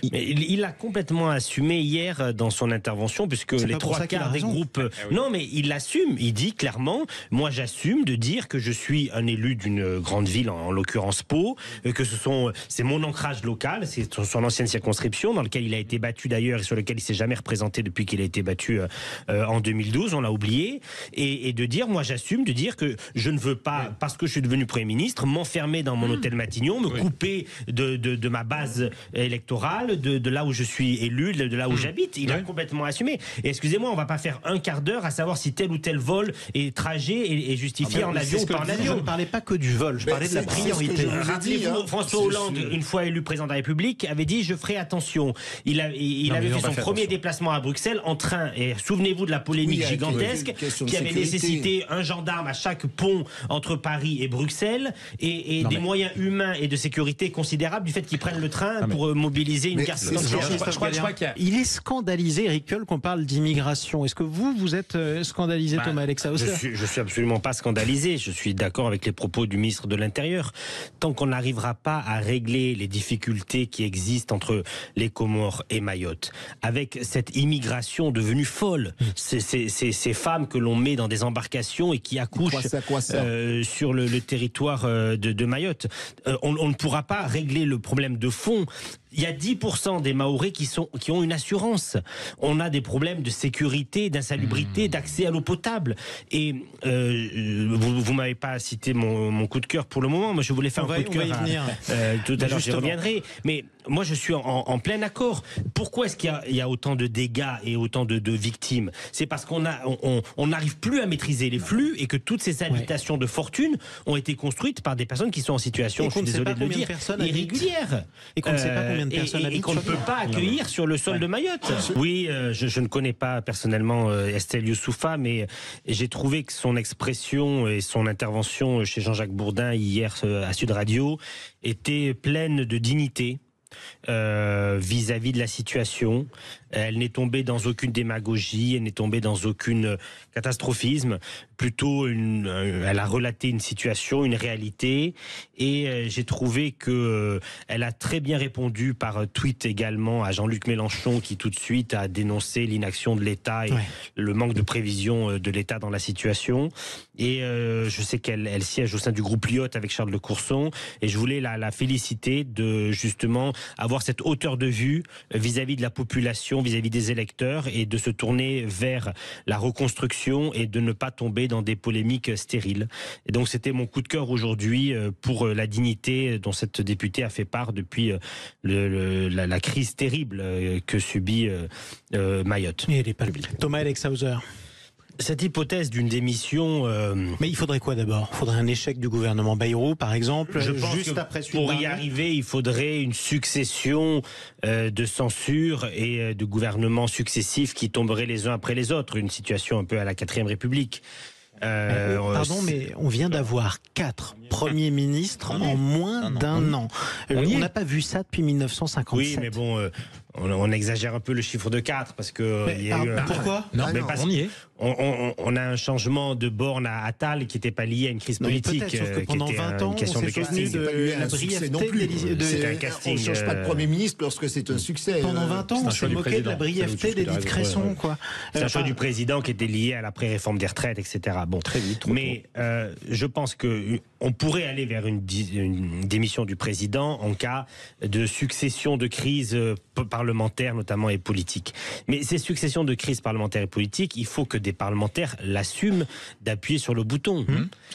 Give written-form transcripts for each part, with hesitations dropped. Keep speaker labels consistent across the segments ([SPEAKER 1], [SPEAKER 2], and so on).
[SPEAKER 1] Il a complètement assumé hier dans son intervention, puisque les trois quarts des groupes... Non, mais il l'assume. Il dit clairement, moi j'assume de dire que je suis un élu d'une grande ville, en l'occurrence Pau, que c'est mon ancrage local, c'est son ancienne circonscription, dans laquelle il a été battu d'ailleurs, et sur lequel il s'est jamais représenté depuis qu'il a été battu en 2012, on l'a oublié, et de dire, moi j'assume de dire que je ne veux pas, parce que je suis devenu Premier ministre, m'enfermer dans mon hôtel Matignon, me couper de ma base électorale, de là où je suis élu, de là où j'habite. Il a complètement assumé. Et excusez-moi, on va pas faire un quart d'heure à savoir si tel ou tel vol et trajet est justifié en avion ou pas en avion.
[SPEAKER 2] Je ne parlais pas que du vol, je parlais de la priorité.
[SPEAKER 1] Rappelez-vous, François Hollande, une fois élu président de la République, avait dit je ferai attention. Il avait fait son premier déplacement à Bruxelles en train. Et souvenez-vous de la polémique gigantesque qui avait nécessité un gendarme à chaque pont entre Paris et Bruxelles et des moyens humains et de sécurité considérables du fait qu'ils prennent le train pour mobiliser une carte d'identité.
[SPEAKER 2] Il est scandalisé, Eric Piolle, qu'on parle d'immigration. Est-ce que vous êtes scandalisé, Thomas Alexa Hauser?
[SPEAKER 1] Je suis absolument pas scandalisé. Je suis d'accord avec les propos du ministre de l'Intérieur. Tant qu'on n'arrivera pas à régler les difficultés qui existent entre les Comores et Mayotte, avec cette immigration devenue folle, ces femmes que l'on met dans des embarcations et qui accouchent sur le territoire de Mayotte, on ne pourra pas régler le problème de fond. Il y a 10% des Mahorais qui ont une assurance. On a des problèmes de sécurité, d'insalubrité, d'accès à l'eau potable. Et vous m'avez pas cité mon coup de cœur pour le moment. Moi, je voulais faire un coup de cœur tout à l'heure. J'y reviendrai. Mais moi, je suis en plein accord. Pourquoi est-ce qu'il y a autant de dégâts et autant de victimes? C'est parce qu'on n'arrive plus à maîtriser les flux et que toutes ces habitations de fortune ont été construites par des personnes qui sont en situation, je suis désolé de le dire, irrégulière.
[SPEAKER 2] Et qu'on ne sait pas combien de personnes habitent.
[SPEAKER 1] Et qu'on ne peut pas accueillir sur le sol de Mayotte. Oui, je ne connais pas personnellement Estelle Youssoufa, mais j'ai trouvé que son expression et son intervention chez Jean-Jacques Bourdin hier à Sud Radio était pleine de dignité. Vis-à-vis de la situation. Elle n'est tombée dans aucune démagogie, elle n'est tombée dans aucun catastrophisme. Plutôt, elle a relaté une situation, une réalité, et j'ai trouvé que elle a très bien répondu par tweet également à Jean-Luc Mélenchon, qui tout de suite a dénoncé l'inaction de l'État et le manque de prévision de l'État dans la situation. Et je sais qu'elle siège au sein du groupe Lyot avec Charles de Courson, et je voulais la féliciter de justement avoir cette hauteur de vue vis-à-vis de la population, vis-à-vis des électeurs, et de se tourner vers la reconstruction et de ne pas tomber dans des polémiques stériles. Et donc c'était mon coup de cœur aujourd'hui pour la dignité dont cette députée a fait part depuis la crise terrible que subit Mayotte.
[SPEAKER 2] Et elle est pas le Thomas Alexa Hauser.
[SPEAKER 1] Cette hypothèse d'une démission...
[SPEAKER 2] Mais il faudrait quoi d'abord? Il faudrait un échec du gouvernement Bayrou, par exemple.
[SPEAKER 1] Je pense juste après pour y arriver, il faudrait une succession de censures et de gouvernements successifs qui tomberaient les uns après les autres. Une situation un peu à la 4e République.
[SPEAKER 2] Pardon, mais on vient d'avoir 4 premiers ministres en moins d'un an. On n'a pas vu ça depuis 1957.
[SPEAKER 1] Oui, mais bon, on exagère un peu le chiffre de 4 parce que...
[SPEAKER 2] pourquoi?
[SPEAKER 1] On y est. On a un changement de borne à Attal qui n'était pas lié à une crise politique.
[SPEAKER 2] Sauf que pendant 20 ans,
[SPEAKER 1] une question de casting.
[SPEAKER 2] de la brièveté
[SPEAKER 1] C'était un casting.
[SPEAKER 3] On ne change pas de Premier ministre lorsque c'est un succès.
[SPEAKER 2] Pendant 20 ans, on s'est moqué de la brièveté d'Édith Cresson.
[SPEAKER 1] C'est un choix du président qui était lié à la pré-réforme des retraites, etc. Bon,
[SPEAKER 3] très vite.
[SPEAKER 1] Mais je pense que on pourrait aller vers une démission du président en cas de succession de crises parlementaires notamment et politiques. Mais ces successions de crises parlementaires et politiques, il faut que des parlementaires l'assument d'appuyer sur le bouton.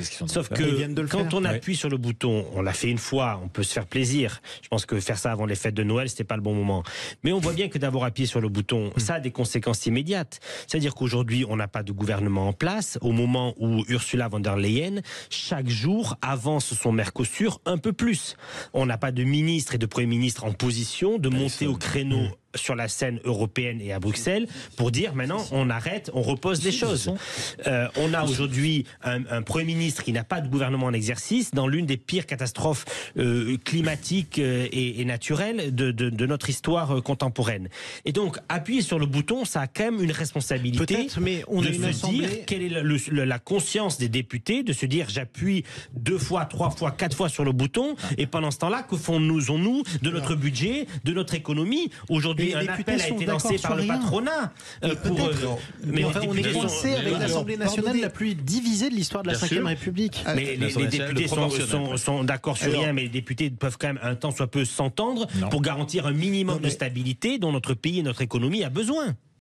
[SPEAKER 1] Sauf que quand on appuie sur le bouton, on l'a fait une fois, on peut se faire plaisir. Je pense que faire ça avant les fêtes de Noël, c'était pas le bon moment. Mais on voit bien que d'avoir appuyé sur le bouton, ça a des conséquences immédiates. C'est-à-dire qu'aujourd'hui, on n'a pas de gouvernement en place au moment où Ursula von der Leyen, chaque jour, avance son Mercosur un peu plus. On n'a pas de ministre et de Premier ministre en position de monter au créneau sur la scène européenne et à Bruxelles pour dire maintenant on arrête, on repose des choses. On a aujourd'hui un Premier ministre qui n'a pas de gouvernement en exercice dans l'une des pires catastrophes climatiques et naturelles de notre histoire contemporaine. Et donc appuyer sur le bouton, ça a quand même une responsabilité
[SPEAKER 2] mais on
[SPEAKER 1] de
[SPEAKER 2] a une
[SPEAKER 1] se dire quelle est la conscience des députés, de se dire j'appuie 2 fois, 3 fois, 4 fois sur le bouton et pendant ce temps-là, que faisons-nous de notre budget, de notre économie? Aujourd'hui, un appel a été lancé par le patronat.
[SPEAKER 2] Mais on est coincé avec l'Assemblée nationale la plus divisée de l'histoire de la Ve République.
[SPEAKER 1] Mais les députés sont d'accord sur rien, mais les députés peuvent quand même un temps soit peu s'entendre pour garantir un minimum de stabilité dont notre pays et notre économie a besoin.